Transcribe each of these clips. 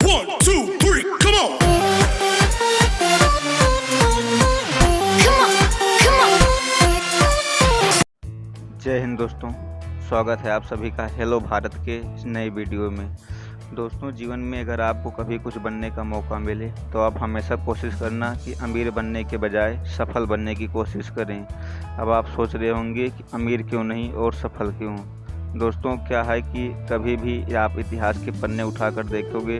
1, 2, 3, come on! जय हिंद दोस्तों, स्वागत है आप सभी का हेलो भारत के इस नए वीडियो में। दोस्तों, जीवन में अगर आपको कभी कुछ बनने का मौका मिले तो आप हमेशा कोशिश करना कि अमीर बनने के बजाय सफल बनने की कोशिश करें। अब आप सोच रहे होंगे कि अमीर क्यों नहीं और सफल क्यों। दोस्तों, क्या है कि कभी भी आप इतिहास के पन्ने उठाकर देखोगे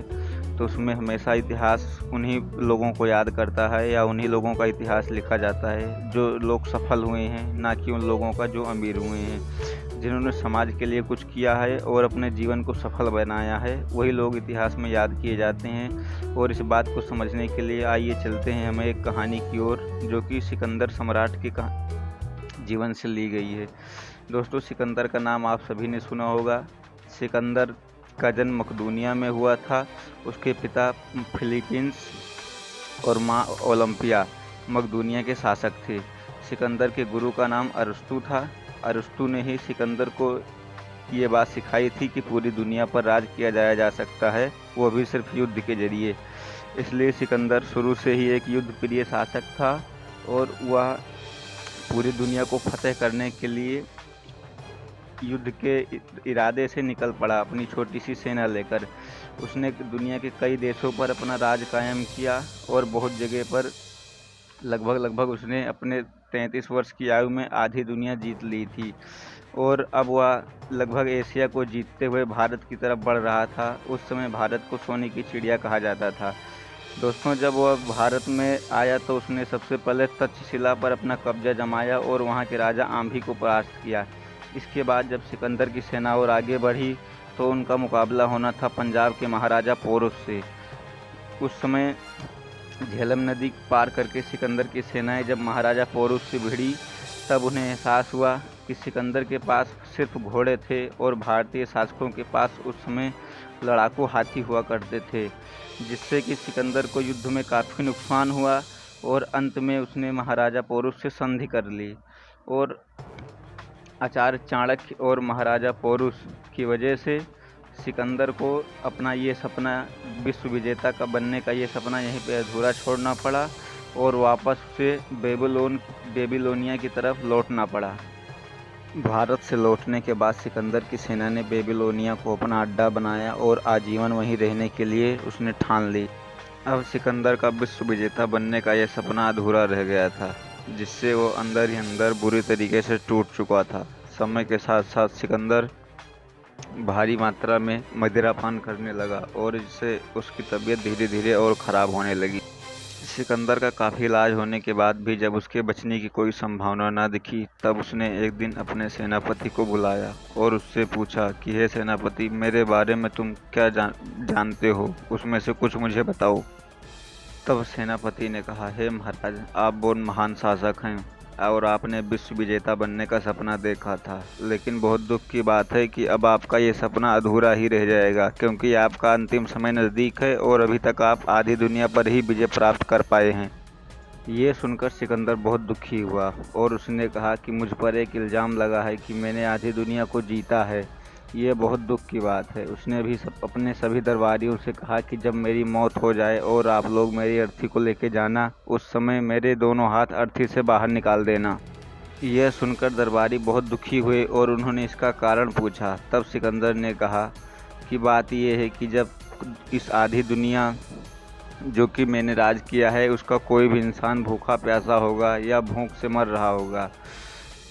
तो उसमें हमेशा इतिहास उन्हीं लोगों को याद करता है या उन्हीं लोगों का इतिहास लिखा जाता है जो लोग सफल हुए हैं, ना कि उन लोगों का जो अमीर हुए हैं। जिन्होंने समाज के लिए कुछ किया है और अपने जीवन को सफल बनाया है, वही लोग इतिहास में याद किए जाते हैं। और इस बात को समझने के लिए आइए चलते हैं हमें एक कहानी की ओर, जो कि सिकंदर सम्राट के जीवन से ली गई है। दोस्तों, सिकंदर का नाम आप सभी ने सुना होगा। सिकंदर का जन्म मकदूनिया में हुआ था। उसके पिता फिलीपींस और माँ ओलंपिया मकदूनिया के शासक थे। सिकंदर के गुरु का नाम अरस्तु था। अरस्तु ने ही सिकंदर को ये बात सिखाई थी कि पूरी दुनिया पर राज किया जाया जा सकता है, वो भी सिर्फ युद्ध के जरिए। इसलिए सिकंदर शुरू से ही एक युद्ध प्रिय शासक था और वह पूरी दुनिया को फतेह करने के लिए युद्ध के इरादे से निकल पड़ा अपनी छोटी सी सेना लेकर। उसने दुनिया के कई देशों पर अपना राज कायम किया और बहुत जगह पर लगभग उसने अपने 33 वर्ष की आयु में आधी दुनिया जीत ली थी। और अब वह लगभग एशिया को जीतते हुए भारत की तरफ बढ़ रहा था। उस समय भारत को सोने की चिड़िया कहा जाता था। दोस्तों, जब वह भारत में आया तो उसने सबसे पहले तक्षशिला पर अपना कब्जा जमाया और वहाँ के राजा आम्भी को परास्त किया। इसके बाद जब सिकंदर की सेना और आगे बढ़ी तो उनका मुकाबला होना था पंजाब के महाराजा पोरुस से। उस समय झेलम नदी पार करके सिकंदर की सेनाएं जब महाराजा पोरुस से भिड़ी, तब उन्हें एहसास हुआ कि सिकंदर के पास सिर्फ घोड़े थे और भारतीय शासकों के पास उस समय लड़ाकू हाथी हुआ करते थे, जिससे कि सिकंदर को युद्ध में काफ़ी नुकसान हुआ और अंत में उसने महाराजा पोरुस से संधि कर ली। और आचार्य चाणक्य और महाराजा पोरुस की वजह से सिकंदर को अपना ये सपना, विश्व विजेता का बनने का ये सपना यहीं पे अधूरा छोड़ना पड़ा और वापस उसे बेबीलोनिया की तरफ लौटना पड़ा। भारत से लौटने के बाद सिकंदर की सेना ने बेबीलोनिया को अपना अड्डा बनाया और आजीवन वहीं रहने के लिए उसने ठान ली। अब सिकंदर का विश्व विजेता बनने का यह सपना अधूरा रह गया था, जिससे वो अंदर ही अंदर बुरी तरीके से टूट चुका था। समय के साथ साथ सिकंदर भारी मात्रा में मदिरापान करने लगा और इससे उसकी तबीयत धीरे धीरे और ख़राब होने लगी। सिकंदर का काफ़ी इलाज होने के बाद भी जब उसके बचने की कोई संभावना न दिखी, तब उसने एक दिन अपने सेनापति को बुलाया और उससे पूछा कि हे सेनापति, मेरे बारे में तुम क्या जानते हो, उसमें से कुछ मुझे बताओ। तब सेनापति ने कहा, हे महाराज, आप बहुत महान शासक हैं और आपने विश्व विजेता बनने का सपना देखा था, लेकिन बहुत दुख की बात है कि अब आपका ये सपना अधूरा ही रह जाएगा, क्योंकि आपका अंतिम समय नज़दीक है और अभी तक आप आधी दुनिया पर ही विजय प्राप्त कर पाए हैं। ये सुनकर सिकंदर बहुत दुखी हुआ और उसने कहा कि मुझ पर एक इल्ज़ाम लगा है कि मैंने आधी दुनिया को जीता है। ये बहुत दुख की बात है। उसने भी अपने सभी दरबारियों से कहा कि जब मेरी मौत हो जाए और आप लोग मेरी अर्थी को लेके जाना, उस समय मेरे दोनों हाथ अर्थी से बाहर निकाल देना। यह सुनकर दरबारी बहुत दुखी हुए और उन्होंने इसका कारण पूछा। तब सिकंदर ने कहा कि बात यह है कि जब इस आधी दुनिया जो कि मैंने राज किया है, उसका कोई भी इंसान भूखा प्यासा होगा या भूख से मर रहा होगा,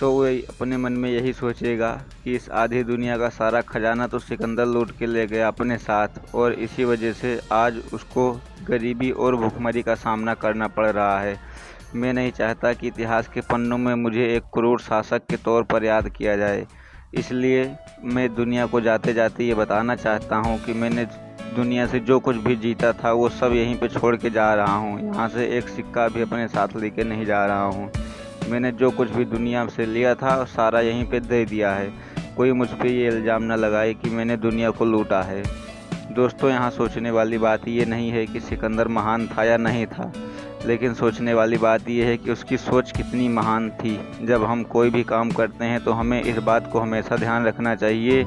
तो वो अपने मन में यही सोचेगा कि इस आधी दुनिया का सारा खजाना तो सिकंदर लूट के ले गया अपने साथ, और इसी वजह से आज उसको गरीबी और भूखमरी का सामना करना पड़ रहा है। मैं नहीं चाहता कि इतिहास के पन्नों में मुझे एक क्रूर शासक के तौर पर याद किया जाए। इसलिए मैं दुनिया को जाते जाते ये बताना चाहता हूँ कि मैंने दुनिया से जो कुछ भी जीता था वो सब यहीं पे छोड़ के जा रहा हूँ। यहाँ से एक सिक्का भी अपने साथ लेके नहीं जा रहा हूँ। मैंने जो कुछ भी दुनिया से लिया था सारा यहीं पे दे दिया है। कोई मुझ पे ये इल्ज़ाम न लगाए कि मैंने दुनिया को लूटा है। दोस्तों, यहाँ सोचने वाली बात ये नहीं है कि सिकंदर महान था या नहीं था, लेकिन सोचने वाली बात यह है कि उसकी सोच कितनी महान थी। जब हम कोई भी काम करते हैं तो हमें इस बात को हमेशा ध्यान रखना चाहिए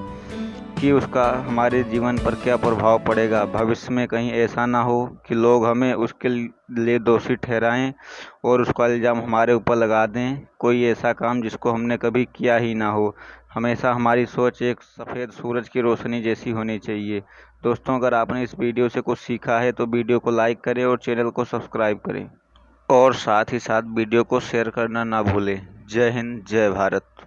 कि उसका हमारे जीवन पर क्या प्रभाव पड़ेगा। भविष्य में कहीं ऐसा ना हो कि लोग हमें उसके लिए दोषी ठहराएं और उसका इल्ज़ाम हमारे ऊपर लगा दें, कोई ऐसा काम जिसको हमने कभी किया ही ना हो। हमेशा हमारी सोच एक सफ़ेद सूरज की रोशनी जैसी होनी चाहिए। दोस्तों, अगर आपने इस वीडियो से कुछ सीखा है तो वीडियो को लाइक करें और चैनल को सब्सक्राइब करें और साथ ही साथ वीडियो को शेयर करना ना भूलें। जय हिंद, जय भारत।